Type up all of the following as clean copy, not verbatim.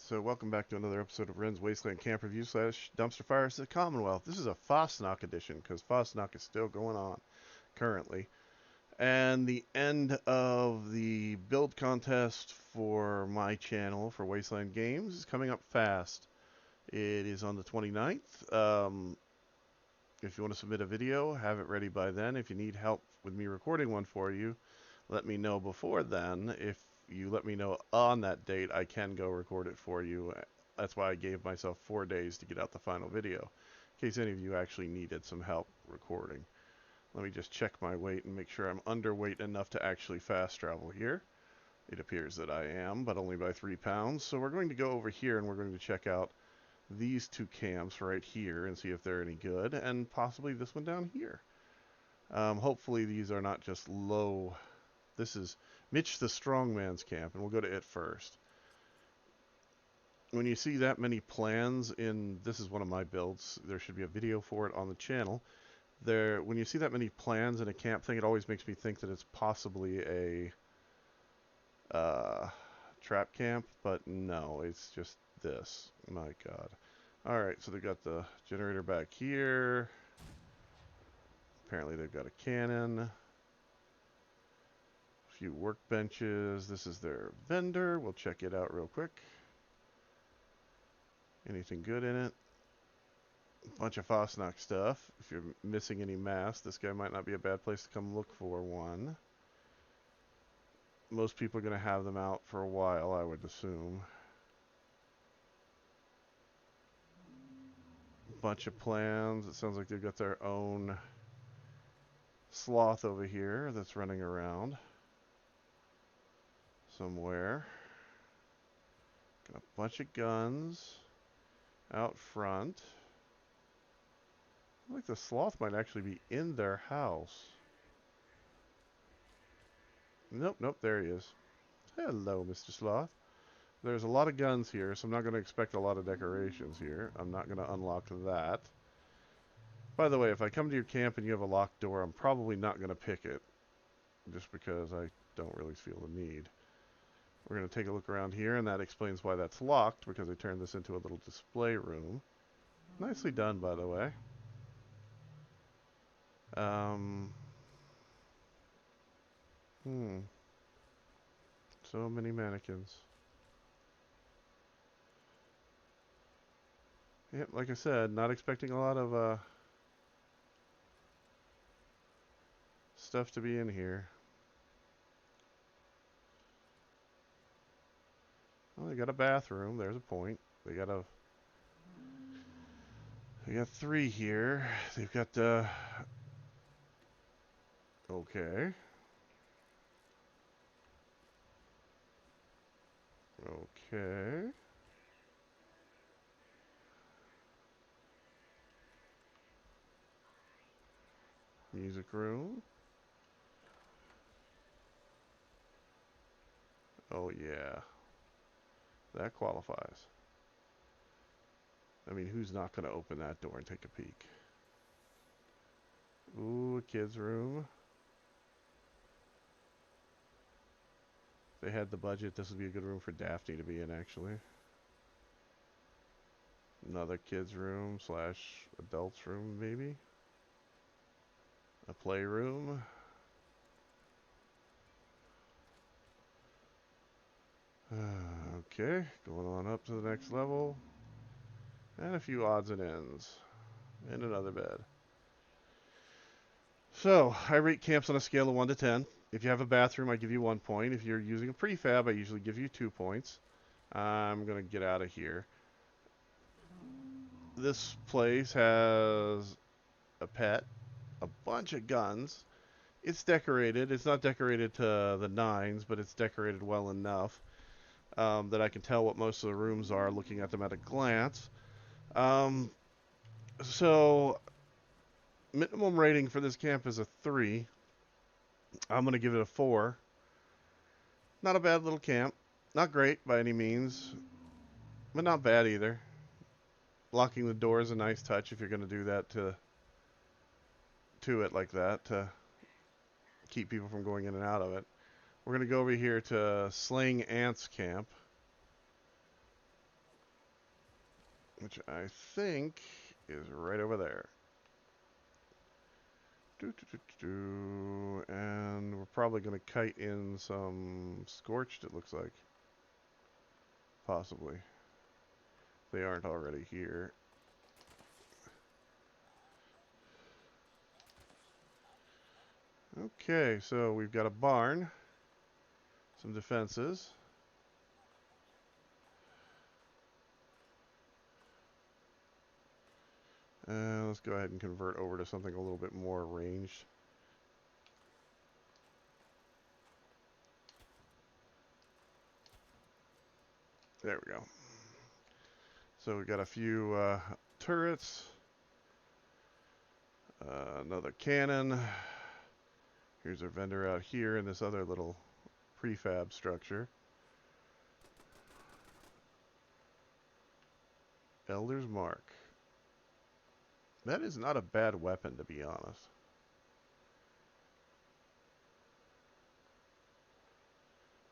So welcome back to another episode of Wryne's Wasteland Camp Review slash Dumpster Fires to the Commonwealth. This is a Fosnock edition because Fosnock is still going on currently. And the end of the build contest for my channel for Wasteland Games is coming up fast. It is on the 29th. If you want to submit a video, have it ready by then. If you need help with me recording one for you, let me know before then. If you let me know on that date, I can go record it for you. That's why I gave myself 4 days to get out the final video, in case any of you actually needed some help recording. Let me just check my weight and make sure I'm underweight enough to actually fast travel here. It appears that I am, but only by 3 pounds. So we're going to go over here and we're going to check out these two camps right here and see if they're any good, and possibly this one down here. Hopefully these are not just low. This is Mitch the Strongman's camp, and we'll go to it first. When you see that many plans in, this is one of my builds, there should be a video for it on the channel. When you see that many plans in a camp thing, it always makes me think that it's possibly a trap camp, but no, it's just this. My God. Alright, so they've got the generator back here. Apparently they've got a cannon. A few workbenches. This is their vendor. We'll check it out real quick. Anything good in it? A bunch of Fosnock stuff. If you're missing any masks, this guy might not be a bad place to come look for one. Most people are going to have them out for a while, I would assume. Bunch of plans. It sounds like they've got their own sloth over here that's running around somewhere. Got a bunch of guns out front. I think the sloth might actually be in their house. Nope, nope, there he is. Hello, Mr. Sloth. There's a lot of guns here, so I'm not going to expect a lot of decorations here. I'm not going to unlock that. By the way, if I come to your camp and you have a locked door, I'm probably not going to pick it, just because I don't really feel the need. We're going to take a look around here, and that explains why that's locked, because I turned this into a little display room. Nicely done, by the way. So many mannequins. Yep, like I said, not expecting a lot of stuff to be in here. Well, they got a bathroom. There's a point. They got 3 here. They've got okay. Okay. Music room. Oh yeah. That qualifies. I mean, who's not going to open that door and take a peek? Ooh, a kid's room. If they had the budget, this would be a good room for Daphne to be in, actually. Another kid's room slash adult's room, maybe. A playroom. Okay, going on up to the next level. And a few odds and ends. And another bed. So, I rate camps on a scale of 1 to 10. If you have a bathroom, I give you 1 point. If you're using a prefab, I usually give you 2 points. I'm going to get out of here. This place has a pet, a bunch of guns. It's decorated. It's not decorated to the nines, but it's decorated well enough that I can tell what most of the rooms are looking at them at a glance. So, minimum rating for this camp is a 3. I'm going to give it a 4. Not a bad little camp. Not great by any means, but not bad either. Locking the door is a nice touch if you're going to do that to it like that, to keep people from going in and out of it. We're going to go over here to Slaying Ants camp. which I think is right over there. And we're probably going to kite in some scorched, it looks like. Possibly. They aren't already here. Okay, so we've got a barn, some defenses. Let's go ahead and convert over to something a little bit more ranged. There we go. So we got a few turrets, another cannon. Here's our vendor out here in this other little prefab structure. Elder's Mark. That is not a bad weapon, to be honest.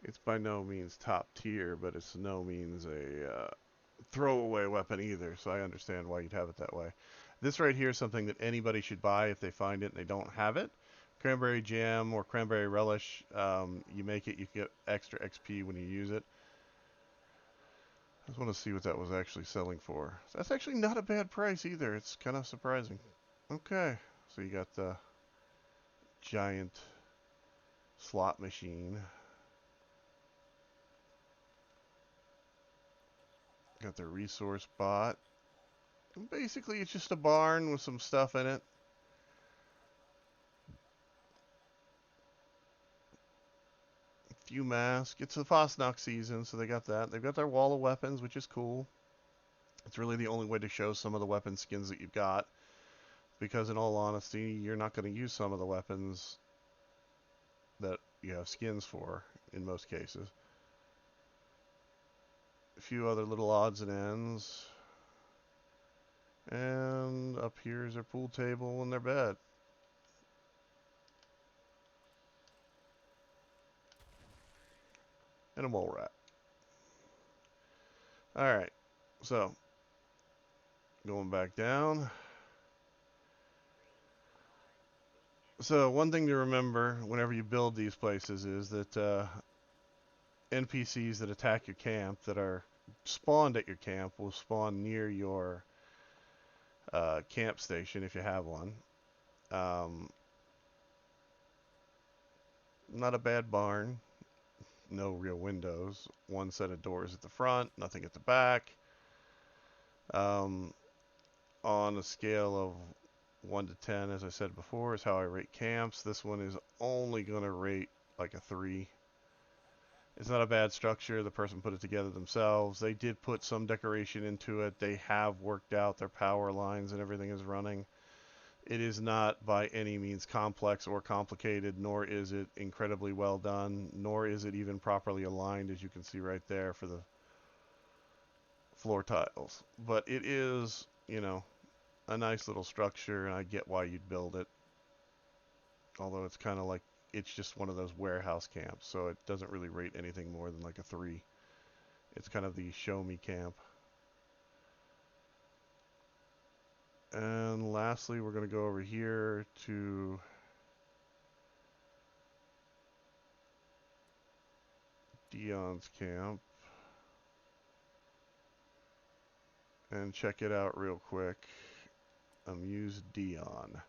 It's by no means top tier, but it's no means a throwaway weapon either, so I understand why you'd have it that way. This right here is something that anybody should buy if they find it and they don't have it. Cranberry jam or cranberry relish, you make it, you get extra XP when you use it. I just want to see what that was actually selling for. That's actually not a bad price either. It's kind of surprising. Okay, so you got the giant slot machine. Got the resource bot. Basically, it's just a barn with some stuff in it. A few masks. It's the Fosnock season, so they got that. They've got their wall of weapons, which is cool. It's really the only way to show some of the weapon skins that you've got. Because in all honesty, you're not going to use some of the weapons that you have skins for, in most cases. A few other little odds and ends. And up here is their pool table and their bed. And a mole rat. Alright, so going back down. So one thing to remember whenever you build these places is that NPCs that attack your camp, that are spawned at your camp, will spawn near your camp station if you have one. Not a bad barn. No real windows. One set of doors at the front, nothing at the back. On a scale of 1 to 10, as I said before, is how I rate camps. This one is only going to rate like a 3. It's not a bad structure. The person put it together themselves. They did put some decoration into it. They have worked out their power lines and everything is running. It is not by any means complex or complicated, nor is it incredibly well done, nor is it even properly aligned, as you can see right there for the floor tiles. But it is, you know, a nice little structure, and I get why you'd build it. Although it's kind of like, it's just one of those warehouse camps, so it doesn't really rate anything more than like a 3. It's kind of the show me camp. And lastly, we're going to go over here to Dion's camp and check it out real quick. Amuse Dion.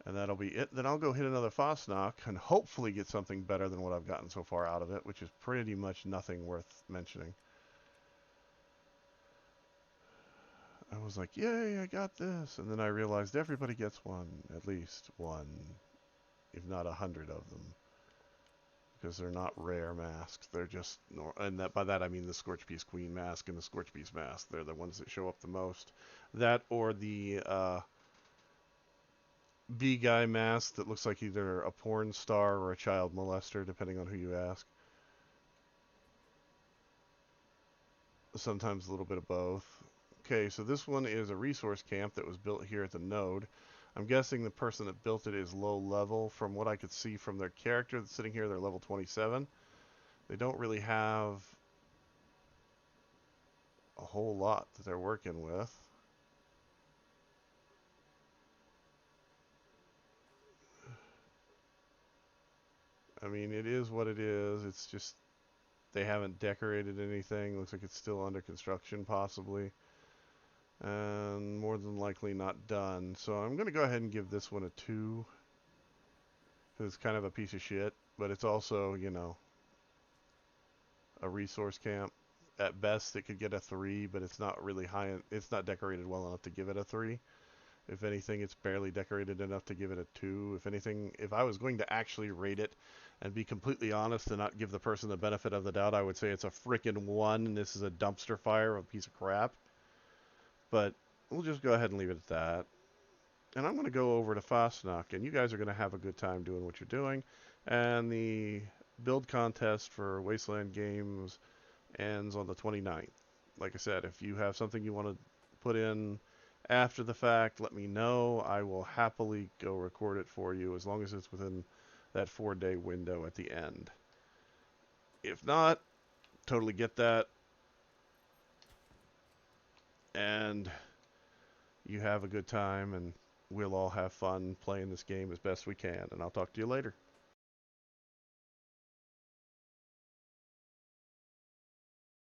And that'll be it. Then I'll go hit another Fosnock and hopefully get something better than what I've gotten so far out of it, which is pretty much nothing worth mentioning. I was like, yay, I got this. And then I realized everybody gets one, at least one, if not 100 of them. Because they're not rare masks. They're just, and that by that I mean the Scorch Beast Queen mask and the Scorch Beast mask. They're the ones that show up the most. That or the bee guy mask that looks like either a porn star or a child molester, depending on who you ask. Sometimes a little bit of both. Okay, so this one is a resource camp that was built here at the node. I'm guessing the person that built it is low level. From what I could see from their character that's sitting here, they're level 27. They don't really have a whole lot that they're working with. I mean, it is what it is. It's just they haven't decorated anything. Looks like it's still under construction, possibly. And more than likely not done. So I'm going to go ahead and give this one a 2. Because it's kind of a piece of shit. But it's also, you know, a resource camp. At best, it could get a 3, but it's not really high. It's not decorated well enough to give it a 3. If anything, it's barely decorated enough to give it a 2. If anything, if I was going to actually rate it and be completely honest and not give the person the benefit of the doubt, I would say it's a freaking 1, and this is a dumpster fire of a piece of crap. But we'll just go ahead and leave it at that. And I'm going to go over to Fastnacht, and you guys are going to have a good time doing what you're doing. And the build contest for Wasteland Games ends on the 29th. Like I said, if you have something you want to put in after the fact, let me know. I will happily go record it for you as long as it's within that 4-day window at the end. If not, totally get that. And you have a good time, and we'll all have fun playing this game as best we can. And I'll talk to you later.